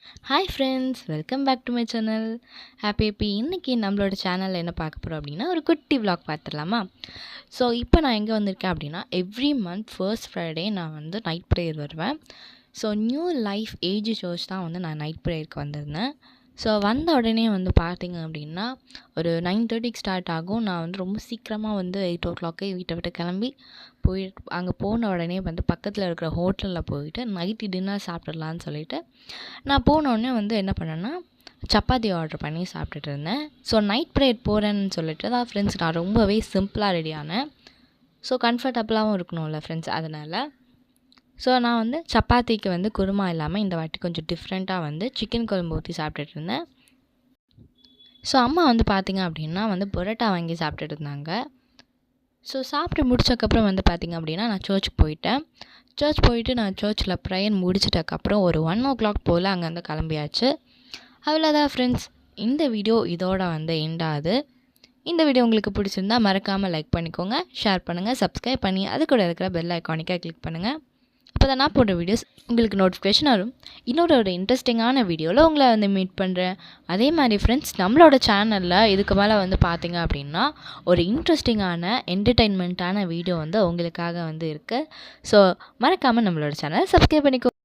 Hi friends, welcome back to my channel. Happy இன்னைக்கு நம்மளோட சேனலில் என்ன பார்க்க போகிறோம் அப்படின்னா, ஒரு குட்டி vlog பார்த்துடலாமா? ஸோ இப்போ நான் எங்கே வந்திருக்கேன் அப்படின்னா, எவ்ரி மந்த் ஃபர்ஸ்ட் ஃப்ரைடே நான் வந்து நைட் ப்ரேயர் வருவேன். So new life age church தான் வந்து நான் நைட் ப்ரேயருக்கு வந்திருந்தேன். ஸோ வந்த உடனே வந்து பார்த்தீங்க அப்படின்னா, ஒரு 9:30க்கு ஸ்டார்ட் ஆகும். நான் வந்து ரொம்ப சீக்கிரமாக வந்து 8 வீட்டை விட்டு கிளம்பி அங்கே போன உடனே வந்து பக்கத்தில் இருக்கிற ஹோட்டலில் போயிட்டு நைட்டு டின்னர் சாப்பிட்றலான்னு சொல்லிட்டு நான் போனோடனே வந்து என்ன பண்ணேன்னா, சப்பாத்தி ஆர்டர் பண்ணி சாப்பிட்டுட்டு இருந்தேன். ஸோ நைட் ப்ரேயர் போகிறேன்னு சொல்லிட்டு தான் ஃப்ரெண்ட்ஸ் நான் ரொம்பவே சிம்பிளாக ரெடி ஆனேன். ஸோ கம்ஃபர்டபுளாகவும் இருக்கணும்ல ஃப்ரெண்ட்ஸ், அதனால். ஸோ நான் வந்து சப்பாத்திக்கு வந்து குருமா இல்லாமல் இந்த வாட்டி கொஞ்சம் டிஃப்ரெண்ட்டாக வந்து சிக்கன் குழம்பு ஊற்றி சாப்பிட்டுட்டு இருந்தேன். ஸோ அம்மா வந்து பார்த்திங்க அப்படின்னா வந்து பரோட்டா வாங்கி சாப்பிட்டுட்டு இருந்தாங்க. ஸோ சாப்பிட்டு முடிச்சக்கப்புறம் வந்து பார்த்திங்க அப்படின்னா நான் சர்ச்சுக்கு போயிட்டேன். நான் சர்ச்சில் ப்ரேயர் முடிச்சிட்டக்கப்புறம் ஒரு 1 போல் அங்கேருந்து கிளம்பியாச்சு. அவ்வளோதான் ஃப்ரெண்ட்ஸ், இந்த வீடியோ இதோட வந்து எண்ட் ஆகுது. இந்த வீடியோ உங்களுக்கு பிடிச்சிருந்தா மறக்காமல் லைக் பண்ணிக்கோங்க, ஷேர் பண்ணுங்கள், சப்ஸ்கிரைப் பண்ணி அது கூட இருக்கிற பெல் ஐக்கானிக்காக கிளிக் பண்ணுங்கள். அப்போ தான் நான் போடுற வீடியோஸ் உங்களுக்கு நோட்டிஃபிகேஷன் வரும். ஒரு இன்ட்ரெஸ்டிங்கான வீடியோவில் உங்களை வந்து மீட் பண்ணுறேன். அதே மாதிரி ஃப்ரெண்ட்ஸ், நம்மளோட சேனலில் இதுக்கு மேலே வந்து பார்த்தீங்க அப்படின்னா ஒரு இன்ட்ரெஸ்டிங்கான என்டர்டெயின்மெண்ட்டான வீடியோ வந்து உங்களுக்காக வந்து இருக்குது. ஸோ மறக்காமல் நம்மளோட சேனலை சப்ஸ்கிரைப் பண்ணிக்கோ.